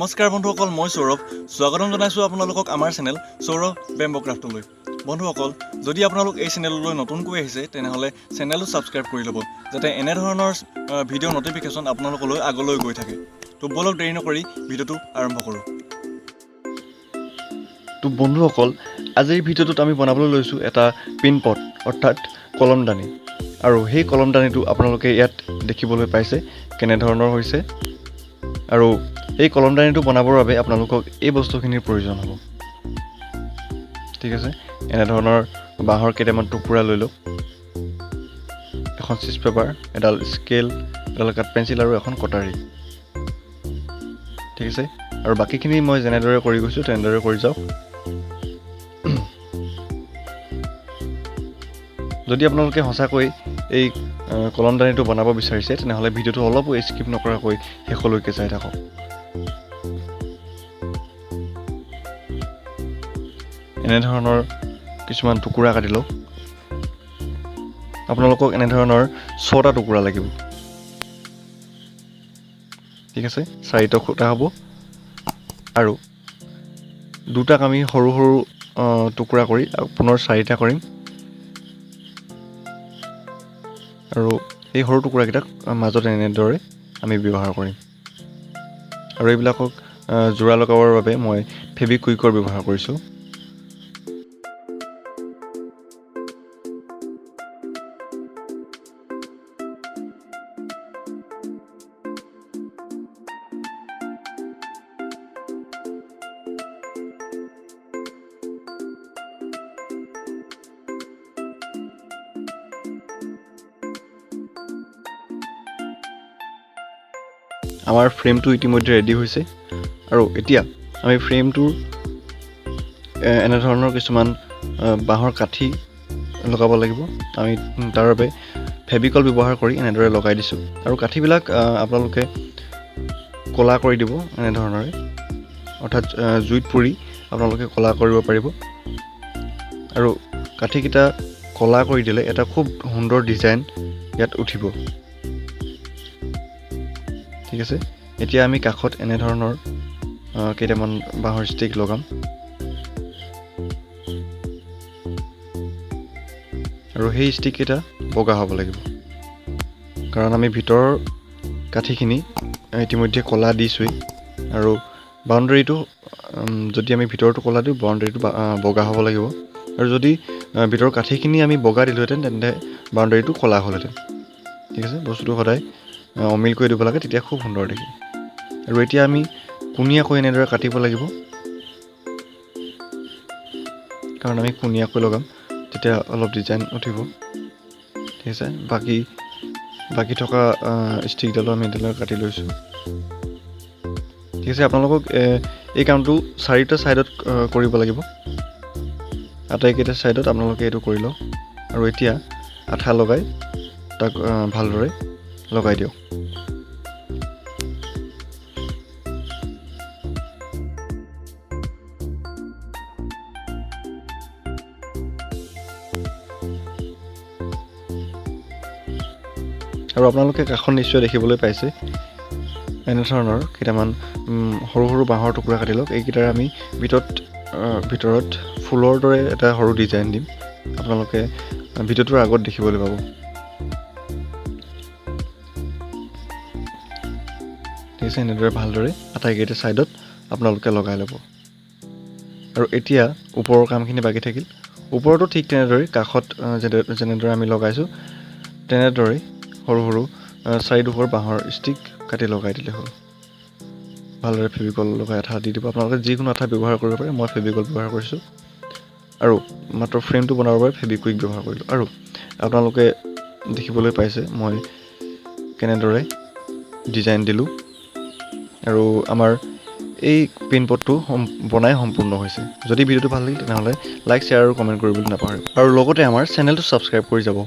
নমস্কাৰ বন্ধুসকল, মই সৌৰভ। স্বাগতম জনাইছোঁ আপোনালোকক আমাৰ চেনেল সৌৰভ বেম্বো ক্ৰাফ্টলৈ। বন্ধুসকল, যদি আপোনালোক এই চেনেললৈ নতুনকৈ আহিছে তেনেহ'লে চেনেলটো ছাবস্ক্ৰাইব কৰি ল'ব, যাতে এনেধৰণৰ ভিডিঅ' নটিফিকেশ্যন আপোনালোকলৈ আগলৈ গৈ থাকে। তো বলক দেৰি নকৰি ভিডিঅ'টো আৰম্ভ কৰোঁ। তো বন্ধুসকল, আজিৰ ভিডিঅ'টোত আমি বনাবলৈ লৈছোঁ এটা পিন পট অৰ্থাৎ কলমদানি। আৰু সেই কলমদানিটো আপোনালোকে ইয়াত দেখিবলৈ পাইছে কেনেধৰণৰ হৈছে। আৰু এই কলমদানিটো বনাবৰ বাবে আপোনালোকক এই বস্তুখিনিৰ প্ৰয়োজন হ'ব। ঠিক আছে, এনেধৰণৰ বাঁহৰ কেইটামান টুকুৰা লৈ লওক, এখন চিজ পেপাৰ, এডাল স্কেল, এডাল কাঠ পেঞ্চিল আৰু এখন কটাৰী। ঠিক আছে, আৰু বাকীখিনি মই যেনেদৰে কৰি গৈছোঁ তেনেদৰে কৰি যাওক। যদি আপোনালোকে সঁচাকৈ এই কলমদানিটো বনাব বিচাৰিছে তেনেহ'লে ভিডিঅ'টো অলপো স্কিপ নকৰাকৈ শেষলৈকে চাই থাকক। এনেধৰণৰ কিছুমান টুকুৰা কাটি লওক। আপোনালোকক এনেধৰণৰ 6টা টুকুৰা লাগিব। ঠিক আছে, 4টা খুঁটা হ'ব আৰু 2টাক আমি সৰু সৰু টুকুৰা কৰি পুনৰ 4টা কৰিম। আৰু এই সৰু টুকুৰাকেইটাক মাজত এনেদৰে আমি ব্যৱহাৰ কৰিম। আৰু এইবিলাকক যোৰা লগাবৰ বাবে মই ফেবিকুইকৰ ব্যৱহাৰ কৰিছোঁ। আমাৰ ফ্ৰেমটো ইতিমধ্যে ৰেডি হৈছে আৰু এতিয়া আমি ফ্ৰেমটোৰ এনেধৰণৰ কিছুমান বাঁহৰ কাঠি লগাব লাগিব। আমি তাৰ বাবে ফেবিকল ব্যৱহাৰ কৰি এনেদৰে লগাই দিছোঁ। আৰু কাঠিবিলাক আপোনালোকে ক'লা কৰি দিব এনেধৰণৰে, অৰ্থাৎ জুইত পুৰি আপোনালোকে ক'লা কৰিব পাৰিব। আৰু কাঠিকেইটা ক'লা কৰি দিলে এটা খুব সুন্দৰ ডিজাইন ইয়াত উঠিব। ঠিক আছে, এতিয়া আমি কাষত এনেধৰণৰ কেইটামান বাঁহৰ ষ্টিক লগাম। আৰু সেই ষ্টিককেইটা বগা হ'ব লাগিব, কাৰণ আমি ভিতৰৰ কাঠিখিনি ইতিমধ্যে ক'লা দিছোঁৱেই। আৰু বাউণ্ডেৰীটো যদি আমি ভিতৰটো ক'লা দিওঁ, বাউণ্ডেৰীটো বগা হ'ব লাগিব। আৰু যদি ভিতৰৰ কাঠিখিনি আমি বগা দিলোঁহেঁতেন তেন্তে বাউণ্ডেৰীটো ক'লা হ'লহেঁতেন। ঠিক আছে, বস্তুটো সদায় অমিল কৰি দিব লাগে, তেতিয়া খুব সুন্দৰ দেখি। আৰু এতিয়া আমি কোণীয়াকৈ এনেদৰে কাটিব লাগিব, কাৰণ আমি কোণীয়াকৈ লগাম, তেতিয়া অলপ ডিজাইন উঠিব। ঠিক আছে, বাকী থকা ষ্টিকডালো আমি এডালৈ কাটি লৈছোঁ। ঠিক আছে, আপোনালোকক এই কামটো 4টা ছাইডত কৰিব লাগিব। আটাইকেইটা ছাইডত আপোনালোকে এইটো কৰি লওক। আৰু এতিয়া আঠা লগাই তাক ভালদৰে লগাই দিয়ক। আৰু আপোনালোকে কাষত নিশ্চয় দেখিবলৈ পাইছে এনেধৰণৰ কেইটামান সৰু সৰু বাঁহৰ টুকুৰা কাটি লওক। এইকেইটাৰ আমি ভিতৰত ফুলৰ দৰে এটা সৰু ডিজাইন দিম। আপোনালোকে ভিডিঅ'টোৰ আগত দেখিবলৈ পাব। ঠিক আছে, এনেদৰে ভালদৰে আটাইকেইটা ছাইডত আপোনালোকে লগাই ল'ব। আৰু এতিয়া ওপৰৰ কামখিনি বাকী থাকিল। ওপৰতো ঠিক তেনেদৰে কাষত যেনেদৰে আমি লগাইছোঁ তেনেদৰে সৰু সৰু 4ডোখৰ বাঁহৰ ষ্টিক কাটি লগাই দিলে হ'ল। ভালদৰে ফেবিকল লগাই আঠা দি দিব। আপোনালোকে যিকোনো আঠা ব্যৱহাৰ কৰিব পাৰে, মই ফেবিকল ব্যৱহাৰ কৰিছোঁ। আৰু মাত্ৰ ফ্ৰেমটো বনাবৰ বাবে ফেবিকুইক ব্যৱহাৰ কৰিলোঁ। আৰু আপোনালোকে দেখিবলৈ পাইছে মই কেনেদৰে ডিজাইন দিলোঁ। আৰু আমাৰ এই পিন পটটো বনাই সম্পূৰ্ণ হৈছে। যদি ভিডিঅ'টো ভাল লাগিল তেনেহ'লে লাইক, শ্বেয়াৰ আৰু কমেণ্ট কৰিবলৈ নাপাহৰিব। আৰু লগতে আমাৰ চেনেলটো ছাবস্ক্ৰাইব কৰি যাব।